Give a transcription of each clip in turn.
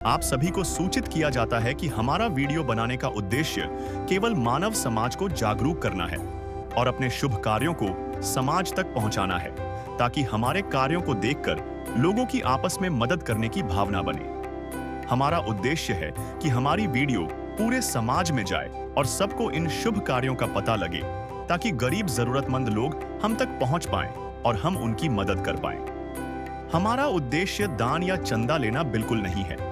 आप सभी को सूचित किया जाता है कि हमारा वीडियो बनाने का उद्देश्य केवल मानव समाज को जागरूक करना है और अपने शुभ कार्यों को समाज तक पहुंचाना है, ताकि हमारे कार्यों को देखकर लोगों की आपस में मदद करने की भावना बने। हमारा उद्देश्य है कि हमारी वीडियो पूरे समाज में जाए और सबको इन शुभ कार्यों का पता लगे, ताकि गरीब जरूरतमंद लोग हम तक पहुंच पाएं और हम उनकी मदद कर पाएं। हमारा उद्देश्य दान या चंदा लेना बिल्कुल नहीं है।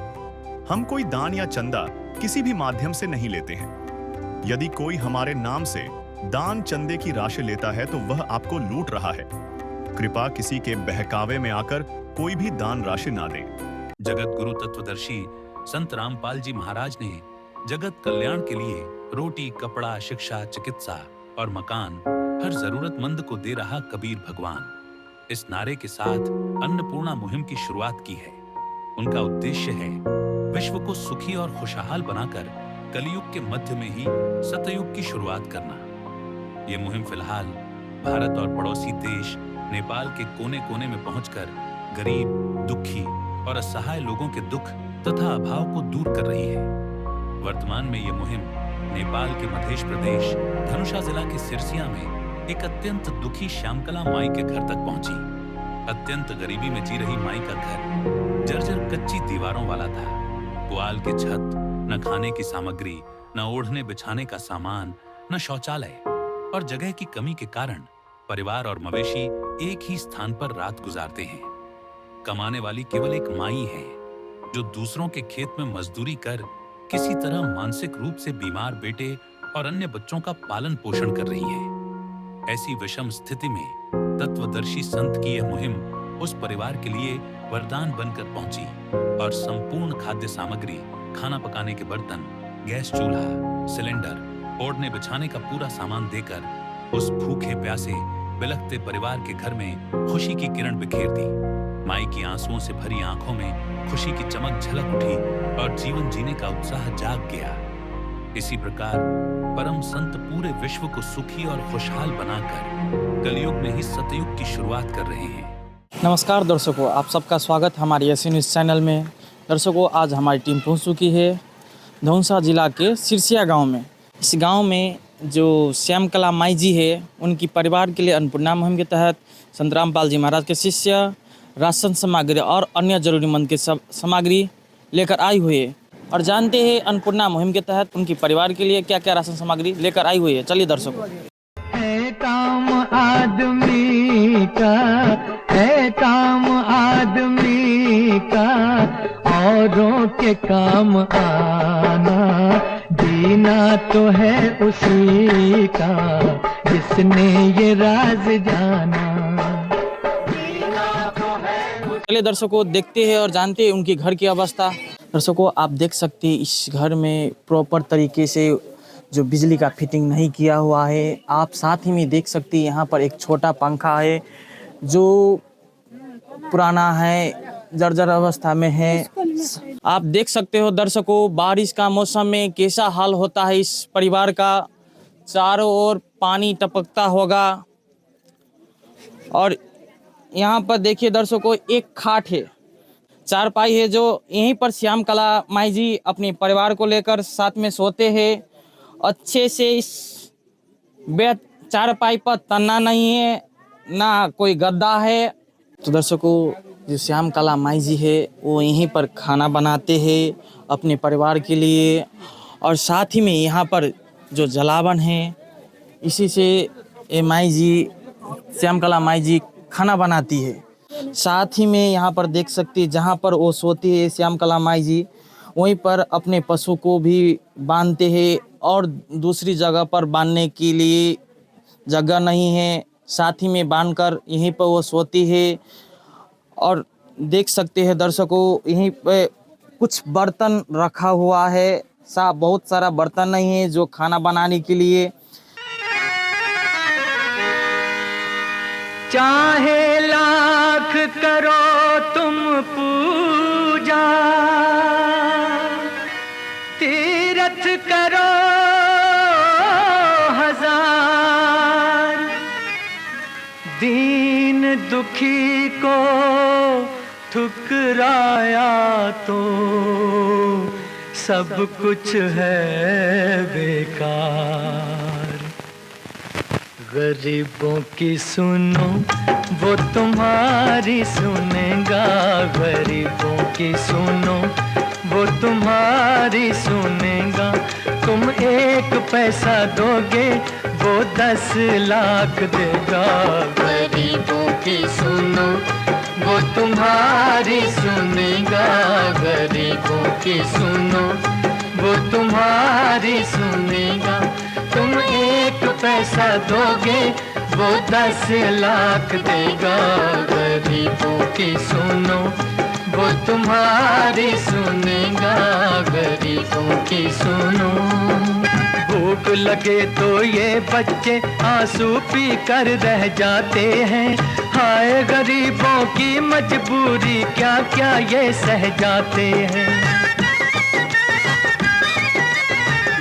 हम कोई दान या चंदा किसी भी माध्यम से नहीं लेते हैं। यदि कोई हमारे नाम से दान चंदे की राशि लेता है तो वह आपको लूट रहा है। कृपया किसी के बहकावे में आकर कोई भी दान राशि ना दें। जगत गुरु तत्वदर्शी संत रामपाल जी महाराज ने जगत कल्याण के लिए रोटी, कपड़ा, शिक्षा, चिकित्सा और मकान हर जरूरतमंद को दे रहा कबीर भगवान, इस नारे के साथ अन्नपूर्णा मुहिम की शुरुआत की है। उनका उद्देश्य है विश्व को सुखी और खुशहाल बनाकर कलयुग के मध्य में ही सतयुग की शुरुआत करना। ये मुहिम फिलहाल भारत और पड़ोसी देश नेपाल के कोने कोने में पहुंचकर गरीब, दुखी और असहाय लोगों के दुख तथा अभाव को दूर कर रही है। वर्तमान में ये मुहिम नेपाल के मध्य प्रदेश धनुषा जिला के सिरसिया में एक अत्यंत दुखी श्यामकला माई के घर तक पहुंची। अत्यंत गरीबी में जी रही माई का घर जर्जर कच्ची दीवारों वाला था। पुआल की छत, न खाने की सामग्री, न ओढ़ने बिछाने का सामान, न शौचालय और जगह की कमी के कारण परिवार और मवेशी एक ही स्थान पर रात गुजारते हैं। कमाने वाली केवल एक माई है, जो दूसरों के खेत में मजदूरी कर किसी तरह मानसिक रूप से बीमार बेटे और अन्य बच्चों का पालन पोषण कर रही है। ऐसी विषम स्थिति में तत्वदर्शी संत की यह मुहिम उस परिवार के लिए वरदान बनकर पहुंची और संपूर्ण खाद्य सामग्री, खाना पकाने के बर्तन, गैस चूल्हा, सिलेंडर, ओढ़ने बिछाने का पूरा सामान देकर उस भूखे प्यासे बिलखते परिवार के घर में खुशी की किरण बिखेर दी। माई की आंसुओं से भरी आंखों में खुशी की चमक झलक उठी और जीवन जीने का उत्साह जाग गया। इसी प्रकार परम संत पूरे विश्व को सुखी और खुशहाल बनाकर कलयुग में ही सतयुग की शुरुआत कर रहे हैं। नमस्कार दर्शकों, आप सबका स्वागत हमारे एसी न्यूज़ चैनल में। दर्शकों, आज हमारी टीम पहुंच चुकी है धनुषा जिला के सिरसिया गांव में। इस गांव में जो श्यामकला माई जी है, उनकी परिवार के लिए अन्नपूर्णा मुहिम के तहत संत रामपाल जी महाराज के शिष्य राशन सामग्री और अन्य जरूरीमंद के सब सामग्री लेकर आई हुई है। और जानते हैं अन्नपूर्णा मुहिम के तहत उनकी परिवार के लिए क्या क्या राशन सामग्री लेकर आई हुई है। चलिए दर्शकों। है काम आदमी का, है काम आदमी का, औरों के काम आना, जीना तो है उसी का जिसने ये राज जाना। चलिए दर्शकों, देखते हैं और जानते हैं उनके घर की अवस्था। दर्शकों, आप देख सकते हैं इस घर में प्रॉपर तरीके से जो बिजली का फिटिंग नहीं किया हुआ है। आप साथ ही में देख सकते हैं यहाँ पर एक छोटा पंखा है जो पुराना है, जर्जर अवस्था में है। आप देख सकते हो दर्शकों, बारिश का मौसम में कैसा हाल होता है इस परिवार का। चारों ओर पानी टपकता होगा। और यहाँ पर देखिए दर्शकों, एक खाट है, चारपाई है, जो यहीं पर श्यामकला माई जी अपने परिवार को लेकर साथ में सोते हैं। अच्छे से इस बेड चारपाई पर तन्ना नहीं है, ना कोई गद्दा है। तो दर्शकों, जो श्यामकला माई जी है वो यहीं पर खाना बनाते हैं अपने परिवार के लिए। और साथ ही में यहाँ पर जो जलावन है, इसी से ये माई जी, श्यामकला माई जी खाना बनाती है। साथ ही में यहाँ पर देख सकते हैं जहाँ पर वो सोती है श्यामकला माई जी, वहीं पर अपने पशु को भी बांधते हैं और दूसरी जगह पर बांधने के लिए जगह नहीं है। साथ ही में बांधकर यहीं पर वो सोती है। और देख सकते हैं दर्शकों, यहीं पे कुछ बर्तन रखा हुआ है। बहुत सारा बर्तन नहीं है जो खाना बनाने के लिए। चाहे लाख करो तुम पूजा, तीरथ करो हजार, दीन दुखी को ठुकराया तो सब कुछ है बेकार। गरीबों की सुनो वो तुम्हारी सुनेगा, गरीबों की सुनो वो तुम्हारी सुनेगा। तुम 1 पैसा दोगे वो 10 लाख देगा। गरीबों की सुनो वो तुम्हारी सुनेगा, गरीबों की सुनो वो तुम्हारी सुनेगा। तुम 1 पैसा दोगे वो 10 लाख देगा। गरीबों की सुनो वो तुम्हारी सुनेगा, गरीबों की सुनो। भूख लगे तो ये बच्चे आंसू पी कर रह जाते हैं। हाय गरीबों की मजबूरी क्या क्या ये सह जाते हैं।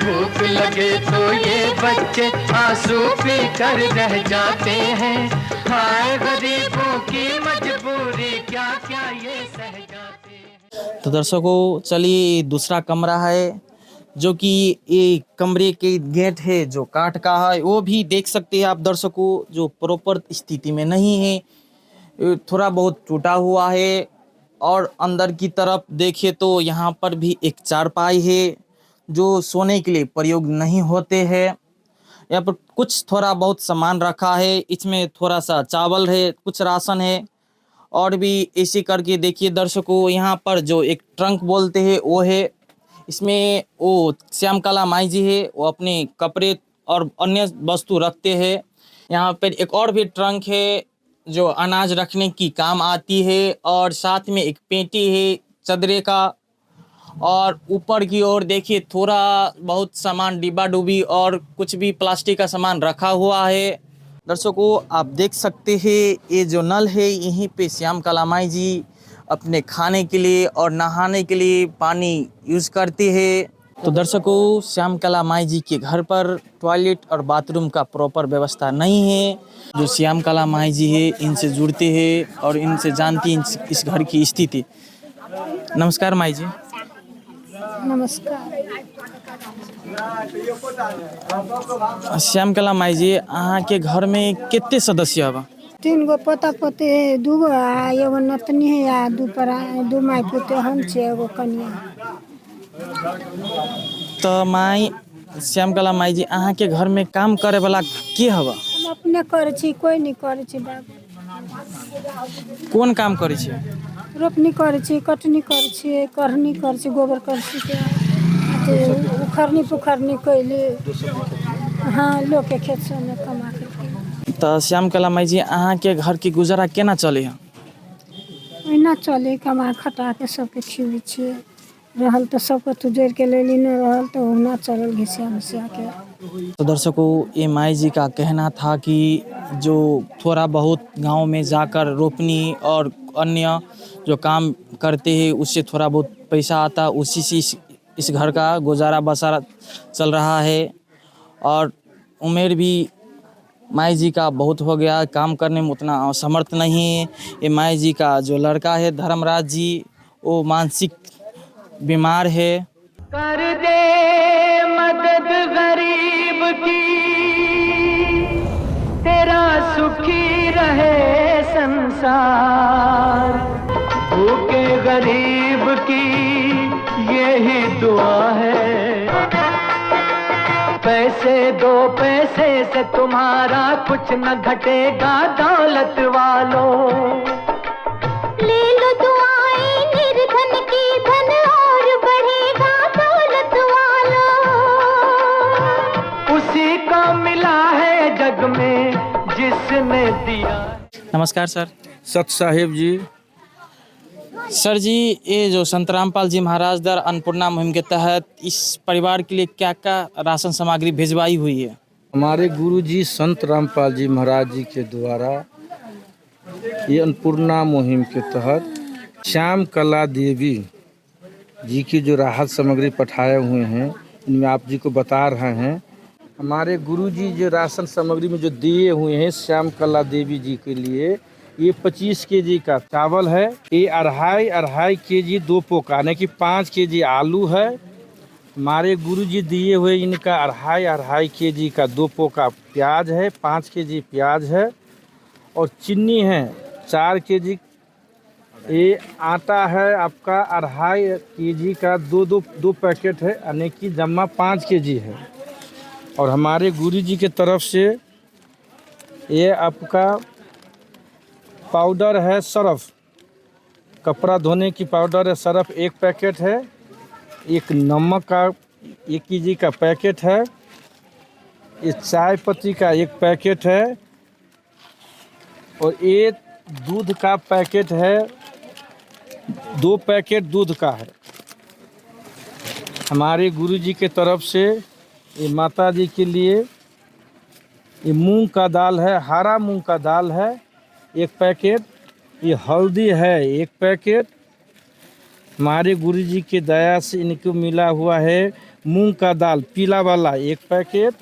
भूख लगे तो ये बच्चे आंसू पी कर रह जाते हैं। हाय गरीबों की मजबूरी क्या क्या ये सह जाते हैं। तो दर्शकों चलिए दूसरा कमरा है जो कि ये कमरे के गेट है जो काठ का है, वो भी देख सकते हैं आप दर्शकों, जो प्रॉपर स्थिति में नहीं है, थोड़ा बहुत टूटा हुआ है। और अंदर की तरफ देखिए तो यहाँ पर भी एक चारपाई है जो सोने के लिए प्रयोग नहीं होते हैं। यहाँ पर कुछ थोड़ा बहुत सामान रखा है, इसमें थोड़ा सा चावल है, कुछ राशन है। और भी ऐसे करके देखिए दर्शकों, यहाँ पर जो एक ट्रंक बोलते हैं वो है, इसमें वो श्यामकला माई जी है, वो अपने कपड़े और अन्य वस्तु रखते हैं। यहाँ पर एक और भी ट्रंक है जो अनाज रखने की काम आती है, और साथ में एक पेटी है चदरे का। और ऊपर की ओर देखिए थोड़ा बहुत सामान डिब्बा डुब्बी और कुछ भी प्लास्टिक का सामान रखा हुआ है। दर्शकों आप देख सकते हैं ये जो नल है, यहीं पे श्यामकला माई जी अपने खाने के लिए और नहाने के लिए पानी यूज़ करते हैं। तो दर्शकों श्यामकला माई जी के घर पर टॉयलेट और बाथरूम का प्रॉपर व्यवस्था नहीं है। जो श्यामकला माई जी है इनसे जुड़ते हैं और इनसे जानती हैं इस घर की स्थिति। नमस्कार माई जी। नमस्कार। श्यामकला माई जी अहाँ के घर में कितने सदस्य हवा? 3 गो पोता पोती है, 2 गो आ, एगो नतनी है आ, 2 माई पुते हम छे, एगो कन्या। तो माई श्यामकला माई जी अहाँ के घर में काम करे वाला के हवा? हम अपने करे छी, कोई नहीं करे छी बाबू। कौन काम करे छी? रोपनी करे छी, कटनी करे छी, करनी करे छी, गोबर करे छी, उखरनी पुखरनी कैले। हाँ लोग के खेत से में कमा के। तो श्यामकला माई जी अहाँ के घर के गुजारा केना चले है? ओहिना चले, कमा खटा के सबके खिबै छियै। रहल तो सबके तू जोड़ के ले ली, नहीं रहल तो ओहिना चलल घिसिया मिसिया के। तो दर्शकों ये माई जी का कहना था कि जो थोड़ा बहुत गांव में जाकर रोपनी और अन्य जो काम करते हैं उससे थोड़ा बहुत पैसा आता, उसी से इस घर का गुजारा बसारा चल रहा है। और उम्र भी माई जी का बहुत हो गया, काम करने में उतना समर्थ नहीं है। ये माई जी का जो लड़का है धर्मराज जी, वो मानसिक बीमार है। कर दे मदद गरीब की, तेरा सुखी रहे संसार। भूखे गरीब की यही दुआ है। पैसे 2 पैसे से तुम्हारा कुछ न घटेगा दौलत वालों। ले लो दुआएं निर्धन की, धन और बढ़ेगा दौलत वालों। उसी को मिला है जग में जिसने दिया। नमस्कार सर। सत साहेब जी। सर जी ये जो संत रामपाल जी महाराज दर अन्नपूर्णा मुहिम के तहत इस परिवार के लिए क्या क्या राशन सामग्री भिजवाई हुई है? हमारे गुरुजी संत रामपाल जी महाराज जी के द्वारा ये अन्नपूर्णा मुहिम के तहत श्यामकला देवी जी की जो राहत सामग्री पठाए हुए हैं, इनमें आप जी को बता रहे हैं। हमारे गुरुजी जो राशन सामग्री में जो दिए हुए हैं श्यामकला देवी जी के लिए, ये 25 केजी का चावल है। ये अढ़ाई केजी 2 पोका यानी कि 5 केजी आलू है। हमारे गुरुजी दिए हुए इनका अढ़ाई केजी का 2 पोका प्याज है, 5 केजी प्याज है और चीनी है 4 केजी। ये आटा है आपका 2.5 केजी का 2 पैकेट है यानी कि जमा 5 केजी है। और हमारे गुरुजी के तरफ से ये आपका पाउडर है सर्फ, कपड़ा धोने की पाउडर है सर्फ 1 पैकेट है। एक नमक का 1 केजी का पैकेट है। ये चाय पत्ती का 1 पैकेट है और ये दूध का पैकेट है, 2 पैकेट दूध का है। हमारे गुरुजी के तरफ से ये माता जी के लिए ये मूंग का दाल है, हरा मूंग का दाल है 1 पैकेट। ये हल्दी है 1 पैकेट। हमारे गुरुजी की दया से इनको मिला हुआ है मूंग का दाल पीला वाला 1 पैकेट।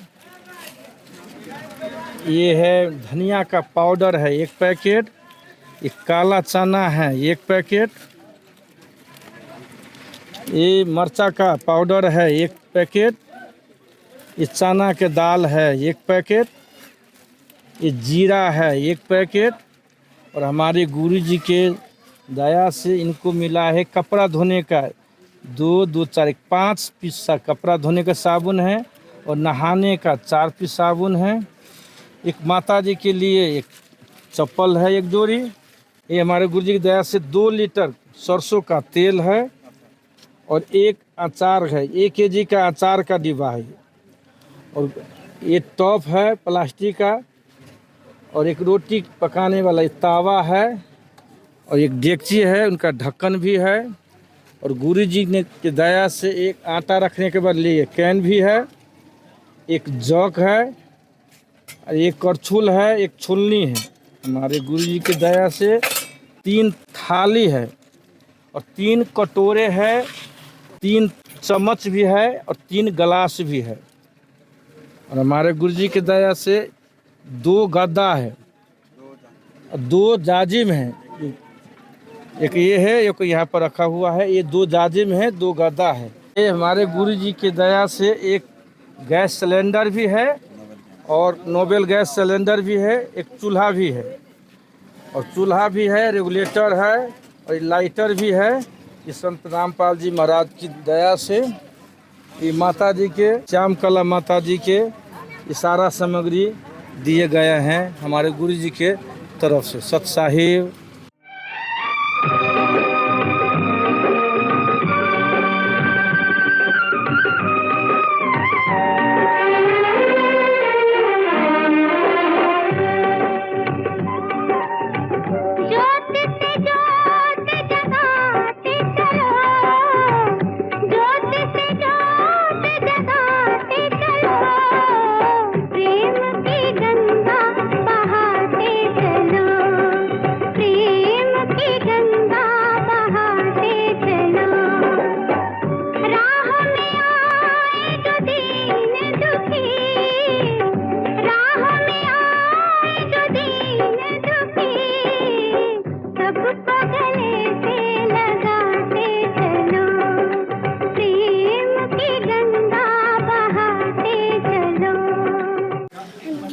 ये है धनिया का पाउडर है 1 पैकेट। ये काला चना है 1 पैकेट। ये मरचा का पाउडर है 1 पैकेट। ये चना के दाल है 1 पैकेट। ये जीरा है 1 पैकेट। और हमारे गुरुजी के दया से इनको मिला है कपड़ा धोने का 2 4 5 पीस का कपड़ा धोने का साबुन है और नहाने का 4 पीस साबुन है। एक माता जी के लिए एक चप्पल है 1 जोड़ी। ये हमारे गुरुजी की दया से 2 लीटर सरसों का तेल है और 1 अचार है, 1 केजी का अचार का डिब्बा है। और ये टॉप है प्लास्टिक का और एक रोटी पकाने वाला तावा है और एक डेगची है, उनका ढक्कन भी है। और गुरुजी ने की दया से एक आटा रखने के बाद लिए कैन भी है, एक जग है, एक करछुल है, एक छुलनी है। हमारे गुरुजी की दया से 3 थाली है और 3 कटोरे है, 3 चम्मच भी है और 3 गिलास भी है। और हमारे गुरुजी की दया से 2 गद्दा है, 2 जाजिम है, एक ये है, एक यहाँ पर रखा हुआ है। ये 2 जाजिम है, 2 गद्दा है। ये हमारे गुरुजी की दया से एक गैस सिलेंडर भी है और नोबेल गैस सिलेंडर भी है, एक चूल्हा भी है और चूल्हा भी है, रेगुलेटर है और लाइटर भी है। ये संत रामपाल जी महाराज की दया से ये माता जी के श्याम कला माता जी के ये सारा सामग्री दिए गए हैं हमारे गुरुजी के तरफ से। सत साहिब।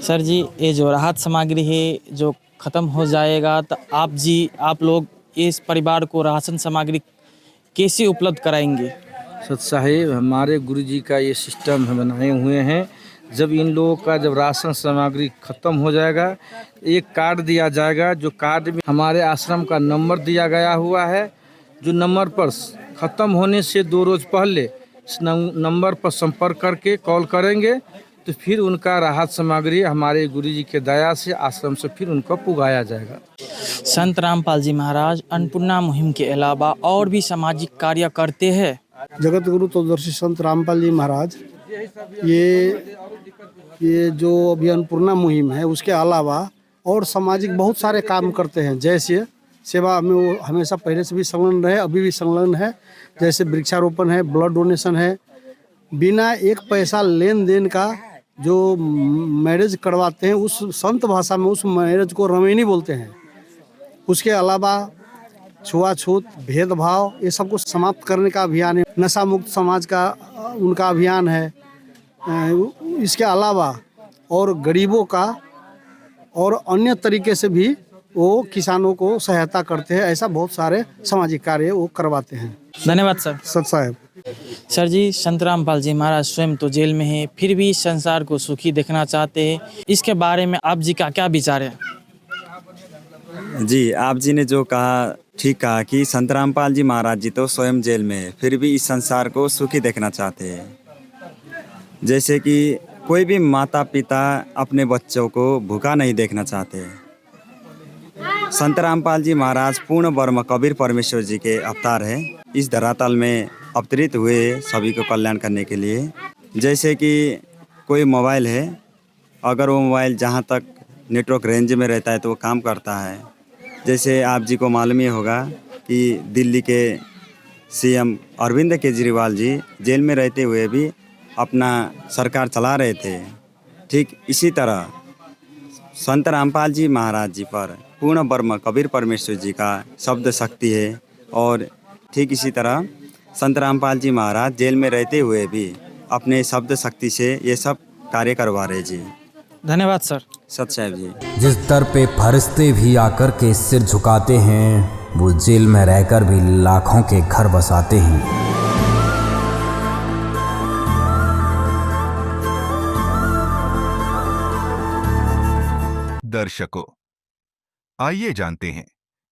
सर जी, ये जो राहत सामग्री है जो ख़त्म हो जाएगा तो आप लोग इस परिवार को राशन सामग्री कैसे उपलब्ध कराएंगे? सत साहिब, हमारे गुरुजी का ये सिस्टम हम बनाए हुए हैं। जब इन लोगों का जब राशन सामग्री ख़त्म हो जाएगा, एक कार्ड दिया जाएगा, जो कार्ड में हमारे आश्रम का नंबर दिया गया हुआ है। जो नंबर पर ख़त्म होने से 2 रोज़ पहले इस नंबर पर संपर्क करके कॉल करेंगे तो फिर उनका राहत सामग्री हमारे गुरुजी के दया से आश्रम से फिर उनको पुगाया जाएगा। संत रामपाल जी महाराज अन्नपूर्णा मुहिम के अलावा और भी सामाजिक कार्य करते हैं। जगत गुरु तत्वदर्शी संत रामपाल जी महाराज ये जो अभी अन्नपूर्णा मुहिम है उसके अलावा और सामाजिक बहुत सारे काम करते हैं। जैसे सेवा में वो हमेशा पहले से भी संलग्न रहे, अभी भी संलग्न है। जैसे वृक्षारोपण है, ब्लड डोनेशन है। बिना 1 पैसा लेन देन का जो मैरिज करवाते हैं, उस संत भाषा में उस मैरिज को रमेनी बोलते हैं। उसके अलावा छुआछूत भेदभाव ये सबको समाप्त करने का अभियान है। नशा मुक्त समाज का उनका अभियान है। इसके अलावा और गरीबों का और अन्य तरीके से भी वो किसानों को सहायता करते हैं। ऐसा बहुत सारे सामाजिक कार्य वो करवाते हैं। धन्यवाद सर। सत साहब। सर जी, संत रामपाल जी महाराज स्वयं तो जेल में हैं, फिर भी संसार को सुखी देखना चाहते हैं। इसके बारे में आप जी का क्या विचार है? जी, आप जी ने जो कहा ठीक कहा कि संत रामपाल जी महाराज जी तो स्वयं जेल में है, फिर भी इस संसार को सुखी देखना चाहते हैं। जैसे कि कोई भी माता पिता अपने बच्चों को भूखा नहीं देखना चाहते। संत रामपाल जी महाराज पूर्ण ब्रह्म कबीर परमेश्वर जी के अवतार हैं। इस धरातल में अवतरित हुए सभी को कल्याण करने के लिए। जैसे कि कोई मोबाइल है, अगर वो मोबाइल जहाँ तक नेटवर्क रेंज में रहता है तो वो काम करता है। जैसे आप जी को मालूम ही होगा कि दिल्ली के सीएम अरविंद केजरीवाल जी जेल में रहते हुए भी अपना सरकार चला रहे थे। ठीक इसी तरह संत रामपाल जी महाराज जी पर पूर्ण ब्रह्म कबीर परमेश्वर जी का शब्द शक्ति है। और ठीक इसी तरह संत रामपाल जी महाराज जेल में रहते हुए भी अपने शब्द शक्ति से ये सब कार्य करवा रहे जी। धन्यवाद सर। सत साहब जी। जिस दर पे फरिश्ते भी आकर के सिर झुकाते हैं, वो जेल में रहकर भी लाखों के घर बसाते हैं। दर्शकों, आइए जानते हैं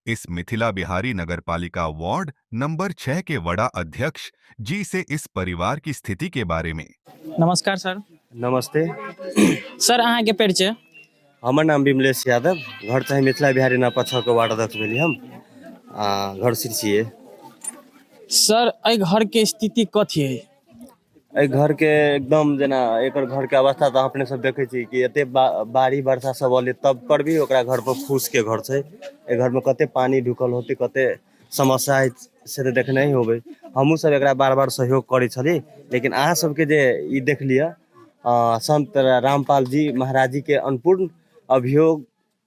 इस मिथिला बिहारी नगरपालिका वार्ड नंबर 6 के वड़ा अध्यक्ष जी से इस परिवार की स्थिति के बारे में। नमस्कार सर। नमस्ते सर, अहाँ के परिचय? हमर नाम विमलेश यादव, घर चाहिँ मिथिला बिहारी नगरपालिका 6 के वार्ड अध्यक्ष भेली हम। घर सिरसिए। सर, एहि घर के स्थिति कथी है? एहि घर के एकदम जेना एकर घर के अवस्था तो अपने सब देखे छी कि एते बाढ़ी वर्षा सब अले तब पर भी ओकरा घर पर फूस के घर छै। ए घर में कते पानी ढुकल होते, कते समस्या है से तो देखने ही होबे। हमहू सब एकरा बार बार सहयोग करे छली, लेकिन अहाँ सबके जे ई देख लिया संत रामपाल जी महाराज जी के अनपूर्ण अभियोग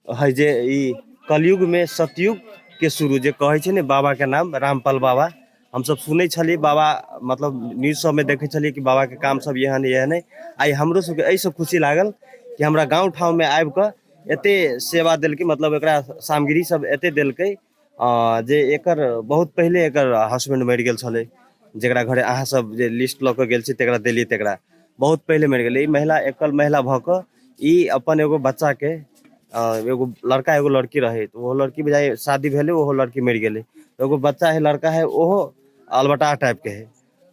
है जे ई कलयुग में सतयुग के शुरू जे कहे छै ने, बाबा के नाम रामपाल बाबा हम सब सुनै छली। बाबा मतलब न्यूज सब में देखे छली कि बाबा के काम सब एहन है। आई हमरो सबके एहिसँ खुशी लागल कि हमरा गाँव ठाव में आबि कऽ एते सेवा देलकै, मतलब एकरा सामग्री सब एते देलकै जे एकर बहुत पहले एकर हस्बैंड मरि गेल छलै, जेकरा घरे अहाँ सब जे लिस्ट लऽ कऽ गेल छी तेकरा देलियै, तेकरा बहुत पहले मरि गेलै। ई महिला एकल महिला भऽ कऽ ई अपन एगो बच्चा के एगो लड़का एगो लड़की रहे, तो वो लड़की बजाय शादी भेले, ओहो लड़की मरि गेलै। एगो बच्चा है, लड़का है, ओहो अलबटा टाइप के है,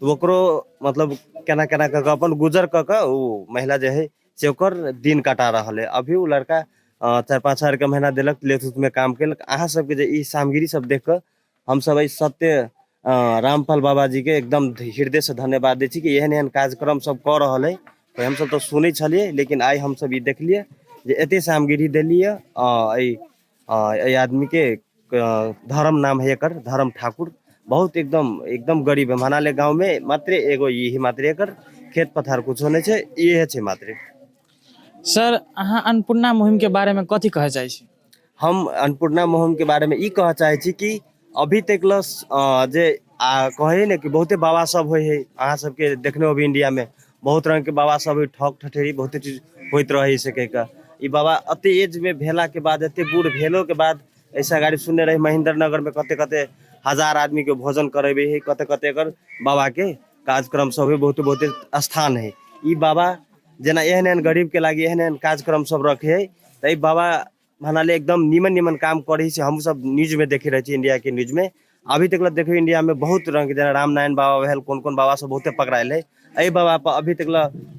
तो ओकरो मतलब केना केना कऽ अपन गुजर कऽ के वो महिला जे है से ओकर दिन कटा रहल है। अभी वो लड़का 4-5 हजार के महीना देलक, लेथुत में काम केलक। अहाँ सबके जे ई सामग्री सब देख कऽ हम सब एहि सत्य रामपाल बाबा जी के एकदम हृदय से धन्यवाद दै छी कि एहन एहन कार्यक्रम सब कऽ रहल है। तो हम सब तो सुनै छलियै, लेकिन आइ हम सब ई देखलियै जे एते सामग्री देलियै। एहि आदमी के धर्म नाम है एकर, धर्म ठाकुर, बहुत एकदम गरीब है। मनाले गांव में मात्र एगो यही मात्र एकर खेत पथार कुछ नहीं छै, ये छै मात्र। सर, अहाँ अन्नपूर्णा मुहिम के बारे में कथी कह चाहे छी? हम अन्नपूर्णा मुहिम के बारे में ई कह चाहे छी कि अभी तक जे कहे ने कि बहुते बाबा सब होय है, अहाँ सबके देखने हो भी इंडिया में बहुत रंग के बाबा सब है, ठक ठठेरी बहुते चीज होइत रहे सके का। ई बाबा अते एज में भेला के बाद, एते बूढ़ भेलो के बाद ऐसा गाड़ी सुनने रहे महेंद्र नगर में कते कते हजार आदमी के भोजन करेबे है, कते कते एकर बाबा के कार्यक्रम सब है, बहुते बहुते स्थान है। ई बाबा जेना एहन एहन गरीब के लागी एहन एहन कार्यक्रम सब रखे है, तो ई बाबा मनाले एकदम निमन काम करे छै। हम सब न्यूज में देखे रहे छी, इंडिया के न्यूज में अभी तक देखियो इंडिया में बहुत रंग के जेना रामनारायण बाबा भेल, कोन बाबा सब बहुते पकड़ायल है। एहि बाबा पर अभी तक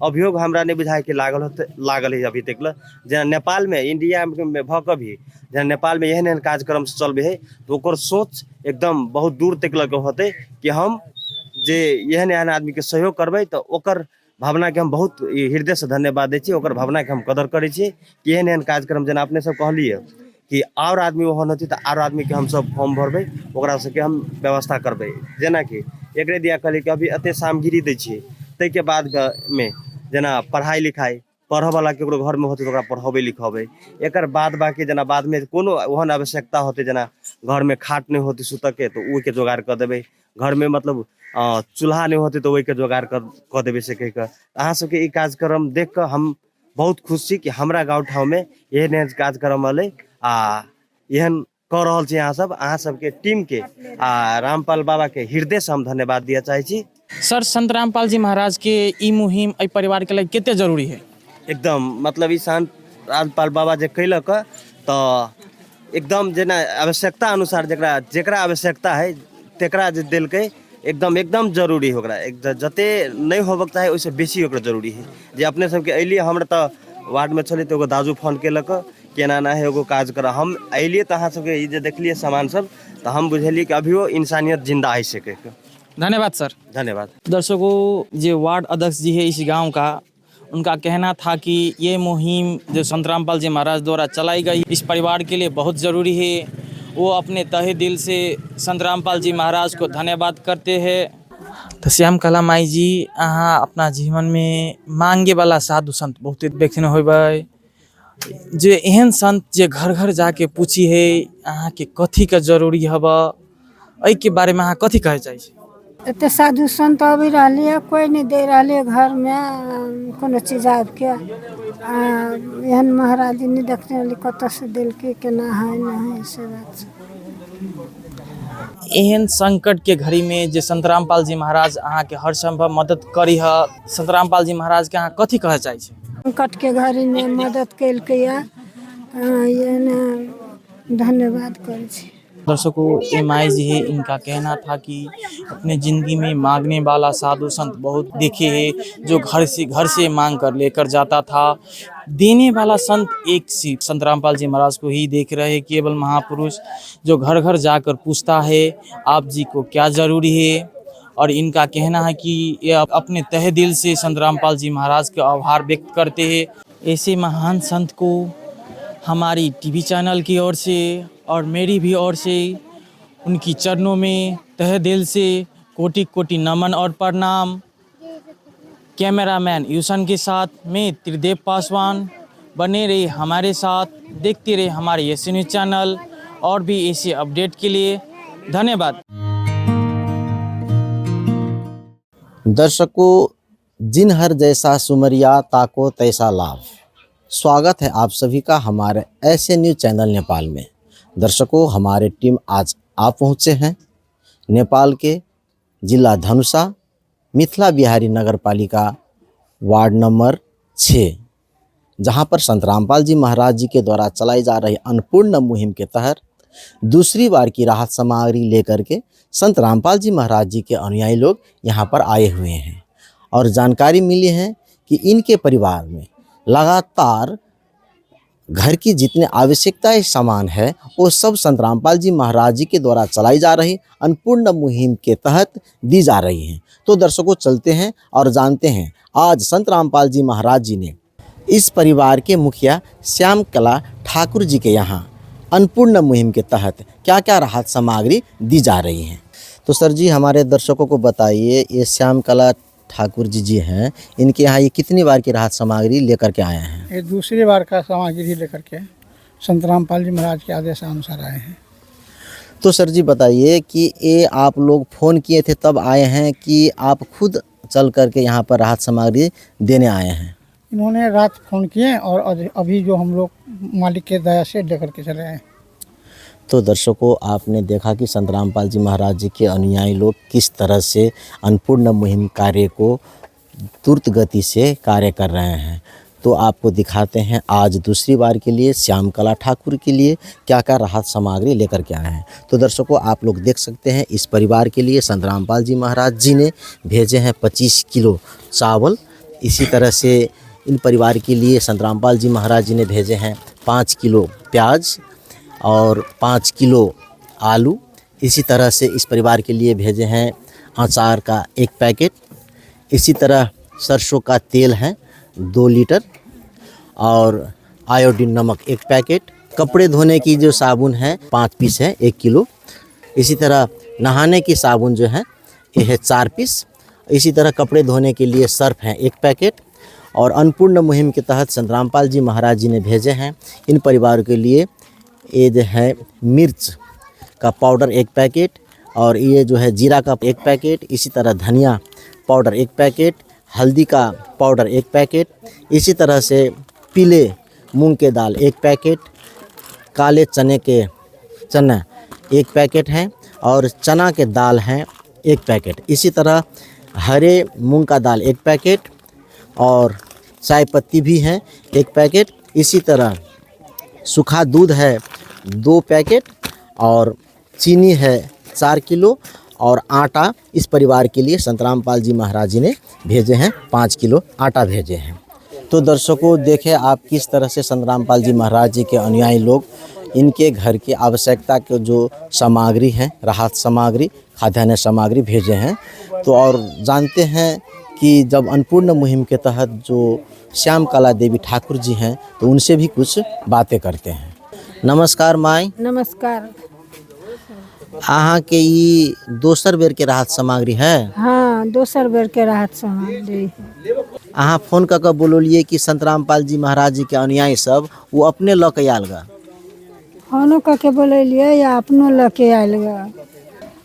अभियोग हमरा नहीं बुझाय के लागल है अभी तक। जेना नेपाल में इंडिया में भऽ कऽ भी जेना नेपाल में एहन एहन कार्यक्रम चलबे है, तो ओकर सोच एकदम बहुत दूर तक होते कि हम जे एहन एहन आदमी के सहयोग करबै, तो ओकर भावना के हम बहुत हृदय से धन्यवाद दै छी। ओकर भावना के हम कदर करै छी कि एहन एहन कार्यक्रम जेना अपने सब कहलिए कि और आदमी ओहन होती तो और आदमी के हम सब फॉर्म भरबै, ओकरा सबके हम व्यवस्था करबै। जेना कि एकरे दिया कहली कि अभी एते सामग्री दै छियै, ताहि के बाद में जेना पढ़ाई लिखाई पढ़े वाला केकरो घर में होते तो ओकरा पढ़ाबे लिखाबे। एकर बाद बाकी जना बाद में कोनो ओहन आवश्यकता होते जना घर में खाट नहीं होती सुत के तो ओहि के जोगाड़ कर देबे। घर में मतलब चूल्हा नहीं होते तो वही के जोगाड़ कर देबे से कह के। अहाँ सबके ई कार्यक्रम देख कर हम बहुत खुश छी कि हमरा गाँव ठाव में एहन कार्यक्रम अलै आ एहन कर रहल छी। अहाँ सबके टीम के रामपाल बाबा के हृदय से हम धन्यवाद दिया चाहे छी। सर संत रामपाल जी महाराज के ई मुहिम एहि परिवार के लिए कितने जरूरी है? एकदम मतलब ई संत रामपाल बाबा जे कैलक तो एकदम जेना आवश्यकता अनुसार जेकरा आवश्यकता है तेकरा जे देलकै एकदम जरूरी है। ओकरा जते नहीं होबक चाहे ओइसे बेसी ओकरा जरूरी है। जे अपने सबके अइलिए हमरा तो वार्ड में छलै तो एगो दाजू फोन केलक केना ना है एगो काज कर हम अइलिए तो अहाँ सबके ई जे देखलिए सामान सब तो हम बुझलिए कि अभियो इंसानियत जिंदा है से कह के। धन्यवाद सर। धन्यवाद। दर्शकों, जो वार्ड अध्यक्ष जी है इस गांव का, उनका कहना था कि ये मुहिम जो संत रामपाल जी महाराज द्वारा चलाई गई इस परिवार के लिए बहुत ज़रूरी है। वो अपने तहे दिल से संत रामपाल जी महाराज को धन्यवाद करते हैं। तो श्याम कला माई जी, अहाँ अपना जीवन में मांगे वाला साधु संत बहुत देखने होबै, जो एहन संत जे घर घर जाके पूछी है अहाँ के कथी का जरूरी हब, एहि के बारे में अहाँ कथी कहे चाहे छी? एते साधु संत अभी रहलिए, कोई नहीं दे रहा घर में कोनो चीज आबके। एहन महाराज जी नहीं देखने वाली कत से दिल के केना है ना है से बात। एहन संकट के घड़ी में जे संत रामपाल जी महाराज अहाँ के हर संभव मदद करी है, संत रामपाल जी महाराज के अहाँ कथी कहे चाहे छी? संकट के घड़ी में मदद कैलकै ये धन्यवाद करे छी। दर्शकों, ये माई जी है, इनका कहना था कि अपने ज़िंदगी में मांगने वाला साधु संत बहुत देखे हैं, जो घर से मांग कर लेकर जाता था। देने वाला संत एक सी संत रामपाल जी महाराज को ही देख रहे हैं, केवल महापुरुष जो घर घर जाकर पूछता है आप जी को क्या ज़रूरी है। और इनका कहना है कि ये अपने तहे दिल से संत रामपाल जी महाराज का आभार व्यक्त करते हैं। ऐसे महान संत को हमारी टीवी चैनल की ओर से और मेरी भी ओर से उनकी चरणों में तहे दिल से कोटि कोटि नमन और प्रणाम। कैमरामैन यूसन के साथ मैं त्रिदेव पासवान। बने रहे हमारे साथ, देखते रहे हमारे एस न्यूज़ चैनल और भी ऐसे अपडेट के लिए धन्यवाद। दर्शकों, जिन हर जैसा सुमरिया ताको तैसा लाभ। स्वागत है आप सभी का हमारे ऐसे न्यूज़ चैनल नेपाल में। दर्शकों, हमारे टीम आज आप पहुँचे हैं नेपाल के जिला धनुषा मिथिला बिहारी नगर पालिका वार्ड नंबर 6, जहां पर संत रामपाल जी महाराज जी के द्वारा चलाई जा रही अन्नपूर्ण मुहिम के तहत दूसरी बार की राहत सामग्री लेकर के संत रामपाल जी महाराज जी के अनुयायी लोग यहां पर आए हुए हैं। और जानकारी मिली है कि इनके परिवार में लगातार घर की जितने आवश्यकताएं सामान है वो सब संत रामपाल जी महाराज जी के द्वारा चलाई जा रही अन्नपूर्ण मुहिम के तहत दी जा रही हैं। तो दर्शकों, चलते हैं और जानते हैं आज संत रामपाल जी महाराज जी ने इस परिवार के मुखिया श्याम कला ठाकुर जी के यहाँ अन्नपूर्ण मुहिम के तहत क्या क्या राहत सामग्री दी जा रही है। तो सर जी, हमारे दर्शकों को बताइए, ये श्याम कला ठाकुर जी हैं, इनके यहाँ ये कितनी बार की राहत सामग्री लेकर के आए हैं? ये दूसरी बार का सामग्री लेकर के संत रामपाल जी महाराज के आदेश अनुसार आए हैं। तो सर जी बताइए कि ये आप लोग फ़ोन किए थे तब आए हैं कि आप खुद चल करके यहाँ पर राहत सामग्री देने आए हैं? इन्होंने रात फ़ोन किए और अभी जो हम लोग मालिक के दया से लेकर के चले आए। तो दर्शकों, आपने देखा कि संत रामपाल जी महाराज जी के अनुयायी लोग किस तरह से अन्नपूर्ण मुहिम कार्य को तुरंत गति से कार्य कर रहे हैं। तो आपको दिखाते हैं आज दूसरी बार के लिए श्याम कला ठाकुर के लिए क्या क्या राहत सामग्री लेकर के आए हैं। तो दर्शकों, आप लोग देख सकते हैं इस परिवार के लिए संत रामपाल जी महाराज जी ने भेजे हैं 25 किलो चावल। इसी तरह से इन परिवार के लिए संत रामपाल जी महाराज जी ने भेजे हैं 5 किलो प्याज और 5 किलो आलू। इसी तरह से इस परिवार के लिए भेजे हैं अचार का 1 पैकेट। इसी तरह सरसों का तेल है 2 लीटर और आयोडीन नमक 1 पैकेट। कपड़े धोने की जो साबुन है 5 पीस है 1 किलो। इसी तरह नहाने की साबुन जो है ये है 4 पीस। इसी तरह कपड़े धोने के लिए सर्फ है 1 पैकेट और अन्नपूर्ण मुहिम के तहत संत रामपाल जी महाराज जी ने भेजे हैं इन परिवारों के लिए। ये जो है मिर्च का पाउडर 1 पैकेट, और ये जो है जीरा का 1 पैकेट, इसी तरह धनिया पाउडर 1 पैकेट, हल्दी का पाउडर 1 पैकेट, इसी तरह से पीले मूंग के दाल 1 पैकेट, काले चना 1 पैकेट है, और चना के दाल हैं 1 पैकेट, इसी तरह हरे मूंग का दाल 1 पैकेट, और चाय पत्ती भी है 1 पैकेट, इसी तरह सूखा दूध है 2 पैकेट, और चीनी है 4 किलो, और आटा इस परिवार के लिए संत रामपाल जी महाराज जी ने भेजे हैं 5 किलो आटा भेजे हैं। तो दर्शकों देखें आप किस तरह से संत रामपाल जी महाराज जी के अनुयायी लोग इनके घर की आवश्यकता के जो सामग्री हैं, राहत सामग्री, खाद्यान्न सामग्री भेजे हैं। तो और जानते हैं कि जब अन्नपूर्ण मुहिम के तहत जो श्याम कला देवी ठाकुर जी हैं तो उनसे भी कुछ बातें करते हैं। नमस्कार माई। नमस्कार। अहाँ के ई दोसर बेर के राहत सामग्री है? हाँ, दोसर बेर के राहत सामग्री। अहाँ फोन कर बोलिए कि संत रामपाल जी महाराज जी के अनुयायी सब वो अपने ल के आयल गा? फोनो करके बोलिए या अपनो लेके आयल गा?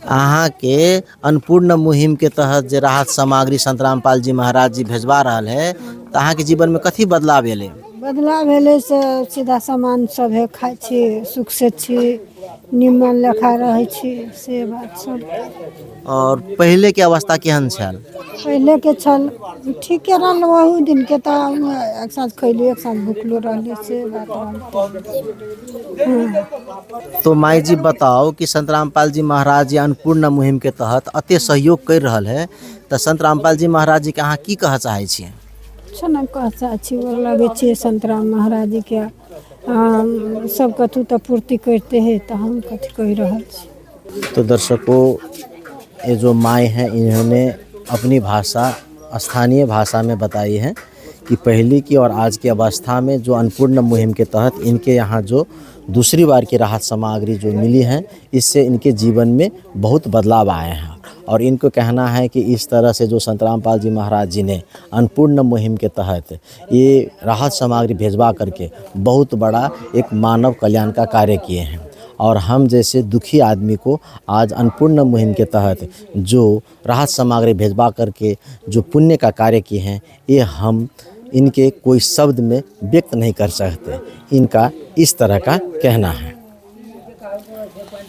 अहाँ के अन्नपूर्ण मुहिम के तहत जे राहत सामग्री संत रामपाल जी महाराज जी भेजवा रहल है तो अहाँ के जीवन में कथी बदलाव एले? बदलाव भेलै से सीधा सामान सब है, खाइ छी, सुख से छी, निमन लेखा रहै छी, से बात सब। और पहले के अवस्था केहन छल? पहले के छल ठीके रहल, वही दिन के तो एक साथ खैली एक साथ भूखलो रहली, से बात रहल। तो माई जी बताओ कि संत रामपाल जी महाराज जी अन्नपूर्ण मुहिम के तहत अते सहयोग कर रहल है तो संत रामपाल जी महाराज जी के अहाँ की कह चाहे छियै? छना कह चाहे छी लगे छी संत राम महाराज जी के सब कथू तो पूर्ति करते हैं, तो हम कथी कह रहल छी। तो दर्शकों ये जो माई हैं इन्होंने अपनी भाषा स्थानीय भाषा में बताई है कि पहले की और आज की अवस्था में जो अन्नपूर्ण मुहिम के तहत इनके यहाँ जो दूसरी बार की राहत सामग्री जो मिली है इससे इनके जीवन में बहुत बदलाव आए हैं। और इनको कहना है कि इस तरह से जो संत रामपाल जी महाराज जी ने अन्नपूर्ण मुहिम के तहत ये राहत सामग्री भेजवा करके बहुत बड़ा एक मानव कल्याण का कार्य किए हैं। और हम जैसे दुखी आदमी को आज अन्नपूर्ण मुहिम के तहत जो राहत सामग्री भेजवा करके जो पुण्य का कार्य किए हैं ये हम इनके कोई शब्द में व्यक्त नहीं कर सकते। इनका इस तरह का कहना है।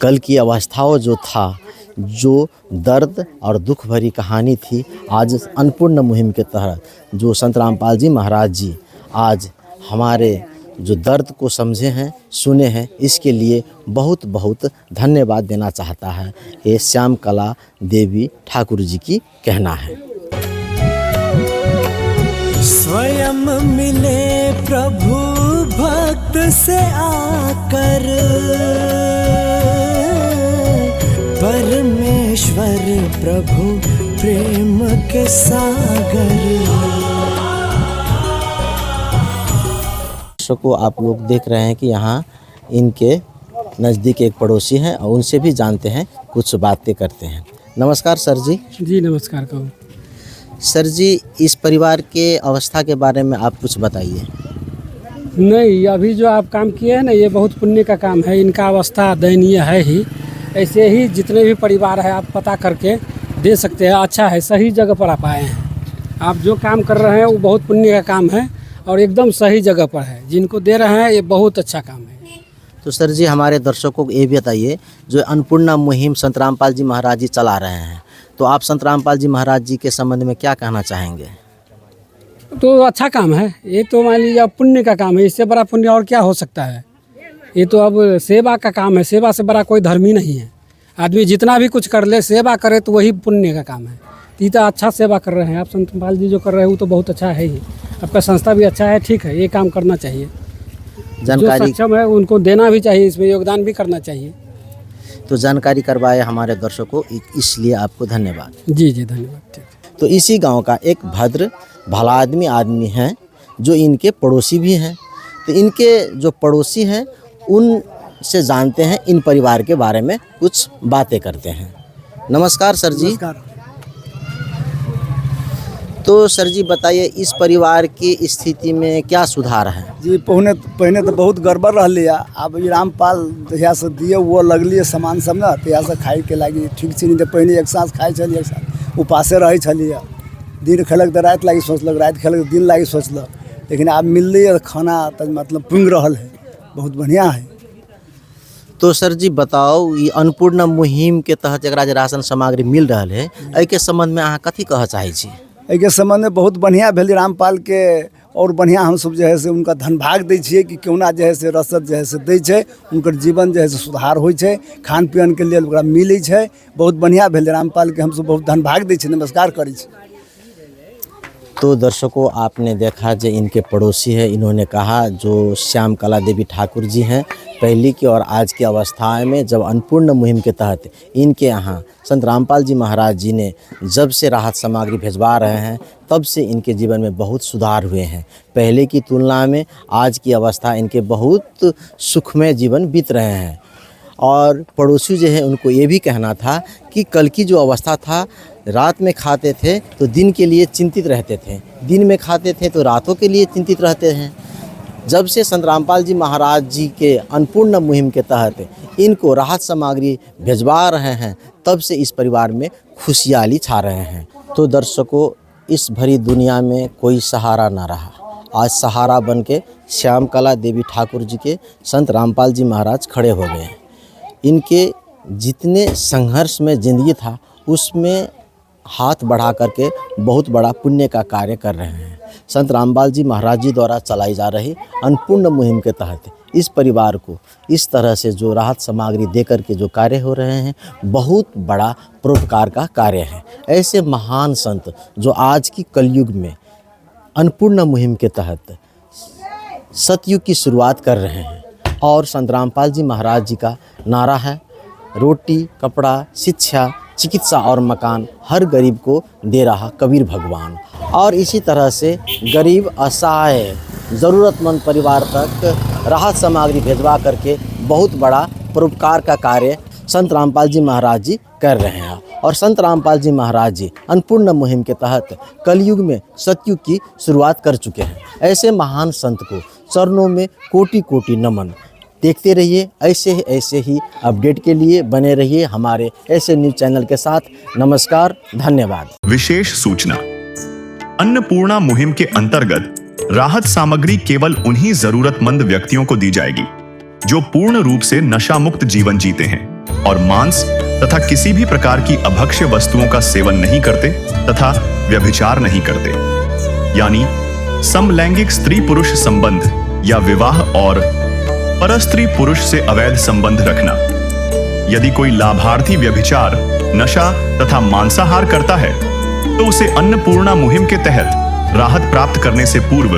कल की अवस्थाओं जो था, जो दर्द और दुख भरी कहानी थी, आज अन्नपूर्ण मुहिम के तहत जो संत रामपाल जी महाराज जी आज हमारे जो दर्द को समझे हैं, सुने हैं, इसके लिए बहुत बहुत धन्यवाद देना चाहता है। ये श्याम कला देवी ठाकुर जी की कहना है। स्वयं मिले प्रभु भक्त से आकर, परमेश्वर प्रभु प्रेम के सागर। को आप लोग देख रहे हैं कि यहाँ इनके नज़दीक एक पड़ोसी हैं और उनसे भी जानते हैं, कुछ बातें करते हैं। नमस्कार सर जी। जी नमस्कार कहूँ। सर जी इस परिवार के अवस्था के बारे में आप कुछ बताइए। नहीं, अभी जो आप काम किए हैं ना ये बहुत पुण्य का काम है। इनका अवस्था दयनीय है ही। ऐसे ही जितने भी परिवार है आप पता करके दे सकते हैं। अच्छा है, सही जगह पर आप आए हैं। आप जो काम कर रहे हैं वो बहुत पुण्य का काम है और एकदम सही जगह पर है। जिनको दे रहे हैं ये बहुत अच्छा काम है। तो सर जी हमारे दर्शकों को ये भी बताइए, जो अन्नपूर्ण मुहिम संत रामपाल जी महाराज जी चला रहे हैं, तो आप संत रामपाल जी महाराज जी के संबंध में क्या कहना चाहेंगे? तो अच्छा काम है ये, तो मान लीजिए पुण्य का काम है। इससे बड़ा पुण्य और क्या हो सकता है। ये तो अब सेवा का काम है। सेवा से बड़ा कोई धर्म ही नहीं है। आदमी जितना भी कुछ कर ले, सेवा करे तो वही पुण्य का काम है। ये तो अच्छा सेवा कर रहे हैं आप संत रामपाल जी जो कर रहे हैं वो तो बहुत अच्छा है ही। आपका संस्था भी अच्छा है, ठीक है, ये काम करना चाहिए। जानकारी जो सक्षम है उनको देना भी चाहिए, इसमें योगदान भी करना चाहिए। तो जानकारी करवाए हमारे दर्शकों, इसलिए आपको धन्यवाद। जी जी धन्यवाद। तो इसी गांव का एक भद्र भला आदमी हैं जो इनके पड़ोसी भी हैं। तो इनके जो पड़ोसी हैं उनसे जानते हैं, इन परिवार के बारे में कुछ बातें करते हैं। नमस्कार सर जी। नमस्कार। तो सर जी बताइए, इस परिवार की स्थिति में क्या सुधार है? जी पहले तो बहुत गड़बड़ रही है। अब ई रामपाल जहिया से दिए वो लगलिए सामान सब ना, तहिया से खाए के लागी ठीक से। नहीं तो पहले एक साँझ खाए छलिए, एक साँझ उपासे रहे छलिए। दिन खेलक तो रात लागी सोचलक, रात खेलक तो दिन लागी सोचलक। लेकिन अब मिल रही है खाना तो मतलब पुंग रहा है, बहुत बढ़िया है। तो सर जी बताओ, ये अन्नपूर्णा मुहिम के तहत जकरा जे राशन सामग्री मिल रहा है, एहि के संबंध में अहाँ कथी कह चाहे छी? एहिके संबंध में बहुत बढ़िया भेल रामपाल के, और बढ़िया हम सब जो है से उनका धन्यवाद दै छियै कि केना जो है से रसद जो है से दै छै, उनकर जीवन जो है से सुधार होइ छै, खान पियन के लिए ओकरा मिलै छै। बहुत बढ़िया भेल रामपाल के, हम सब बहुत धन्यवाद दै छी, नमस्कार करै छी। तो दर्शकों, आपने देखा जो इनके पड़ोसी है, इन्होंने कहा जो श्याम कला देवी ठाकुर जी हैं, पहली की और आज की अवस्था में जब अन्नपूर्णा मुहिम के तहत इनके यहाँ संत रामपाल जी महाराज जी ने जब से राहत सामग्री भिजवा रहे हैं, तब से इनके जीवन में बहुत सुधार हुए हैं। पहले की तुलना में आज की अवस्था इनके बहुत सुखमय जीवन बीत रहे हैं। और पड़ोसी जो है उनको ये भी कहना था कि कल की जो अवस्था था, रात में खाते थे तो दिन के लिए चिंतित रहते थे, दिन में खाते थे तो रातों के लिए चिंतित रहते हैं। जब से संत रामपाल जी महाराज जी के अन्नपूर्णा मुहिम के तहत इनको राहत सामग्री भिजवा रहे हैं, तब से इस परिवार में खुशहाली छा रहे हैं। तो दर्शकों, इस भरी दुनिया में कोई सहारा ना रहा, आज सहारा बन के श्याम कला देवी ठाकुर जी के संत रामपाल जी महाराज खड़े हो गए हैं। इनके जितने संघर्ष में ज़िंदगी था, उसमें हाथ बढ़ा करके बहुत बड़ा पुण्य का कार्य कर रहे हैं। संत रामपाल जी महाराज जी द्वारा चलाई जा रही अन्नपूर्णा मुहिम के तहत इस परिवार को इस तरह से जो राहत सामग्री देकर के जो कार्य हो रहे हैं, बहुत बड़ा परोपकार का कार्य है। ऐसे महान संत जो आज की कलयुग में अन्नपूर्णा मुहिम के तहत सतयुग की शुरुआत कर रहे हैं। और संत रामपाल जी महाराज जी का नारा है, रोटी, कपड़ा, शिक्षा, चिकित्सा और मकान हर गरीब को दे रहा कबीर भगवान। और इसी तरह से गरीब, असहाय, ज़रूरतमंद परिवार तक राहत सामग्री भिजवा करके बहुत बड़ा परोपकार का कार्य संत रामपाल जी महाराज जी कर रहे हैं। और संत रामपाल जी महाराज जी अन्नपूर्णा मुहिम के तहत कलयुग में सतयुग की शुरुआत कर चुके हैं। ऐसे महान संत को चरणों में कोटि कोटि नमन। देखते रहिए ऐसे ही अपडेट के लिए बने रहिए हमारे ऐसे न्यूज़ चैनल के साथ। नमस्कार, धन्यवाद। विशेष सूचना, अन्नपूर्णा मुहिम के अंतर्गत राहत सामग्री केवल उन्हीं जरूरतमंद व्यक्तियों को दी जाएगी जो पूर्ण रूप से नशा मुक्त जीवन जीते हैं और मांस तथा किसी भी प्रकार की अभक्ष्य वस्तुओं का सेवन नहीं करते तथा व्यभिचार नहीं करते, यानी समलैंगिक स्त्री पुरुष संबंध या विवाह और परस्त्री पुरुष से अवैध संबंध रखना। यदि कोई लाभार्थी व्यभिचार, नशा तथा मांसाहार करता है तो उसे अन्नपूर्णा मुहिम के तहत राहत प्राप्त करने से पूर्व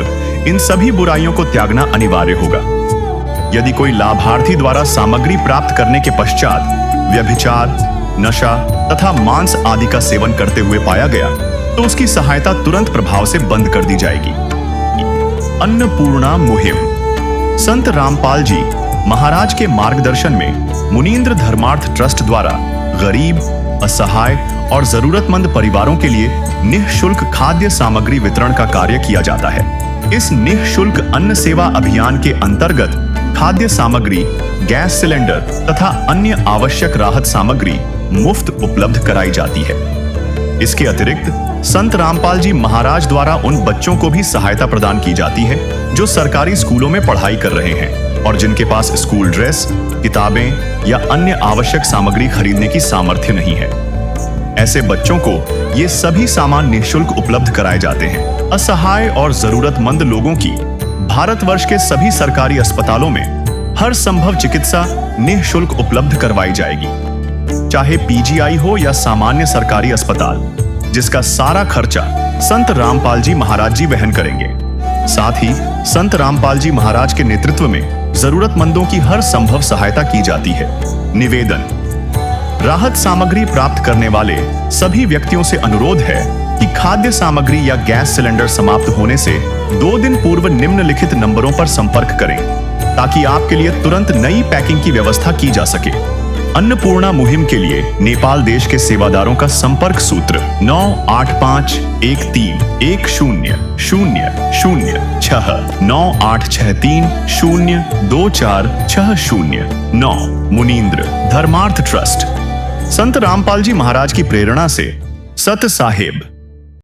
इन सभी बुराइयों को त्यागना अनिवार्य होगा। यदि कोई लाभार्थी द्वारा सामग्री प्राप्त करने के पश्चात व्यभिचार, नशा तथा मांस आदि का सेवन करते हुए पाया गया तो उसकी सहायता तुरंत प्रभाव से बंद कर दी जाएगी। अन्नपूर्णा मुहिम संत रामपाल जी महाराज के मार्गदर्शन में मुनीन्द्र धर्मार्थ ट्रस्ट द्वारा गरीब, असहाय और जरूरतमंद परिवारों के लिए निःशुल्क खाद्य सामग्री वितरण का कार्य किया जाता है। इस निःशुल्क अन्न सेवा अभियान के अंतर्गत खाद्य सामग्री, गैस सिलेंडर तथा अन्य आवश्यक राहत सामग्री मुफ्त उपलब्ध कराई जाती है। इसके अतिरिक्त संत रामपाल जी महाराज द्वारा उन बच्चों को भी सहायता प्रदान की जाती है जो सरकारी स्कूलों में पढ़ाई कर रहे हैं और जिनके पास स्कूल ड्रेस, किताबें या अन्य आवश्यक सामग्री खरीदने की सामर्थ्य नहीं है। ऐसे बच्चों को ये सभी सामान निःशुल्क उपलब्ध कराए जाते हैं। असहाय और जरूरतमंद लोगों की भारतवर्ष के सभी सरकारी अस्पतालों में हर संभव चिकित्सा निःशुल्क उपलब्ध करवाई जाएगी, चाहे पीजीआई हो या सामान्य सरकारी अस्पताल, जिसका सारा खर्चा संत रामपाल जी महाराज जी वहन करेंगे। साथ ही संत रामपाल जी महाराज के नेतृत्व में जरूरतमंदों की हर संभव सहायता की जाती है। निवेदन, राहत सामग्री प्राप्त करने वाले सभी व्यक्तियों से अनुरोध है कि खाद्य सामग्री या गैस सिलेंडर समाप्त होने से 2 दिन पूर्व निम्नलिखित नंबरों पर संपर्क करें ताकि आपके लिए तुरंत नई पैकिंग की व्यवस्था की जा सके। अन्नपूर्णा मुहिम के लिए नेपाल देश के सेवादारों का संपर्क सूत्र 9851310006 9863024609। मुनींद्र धर्मार्थ ट्रस्ट। संत रामपाल जी महाराज की प्रेरणा से सत साहिब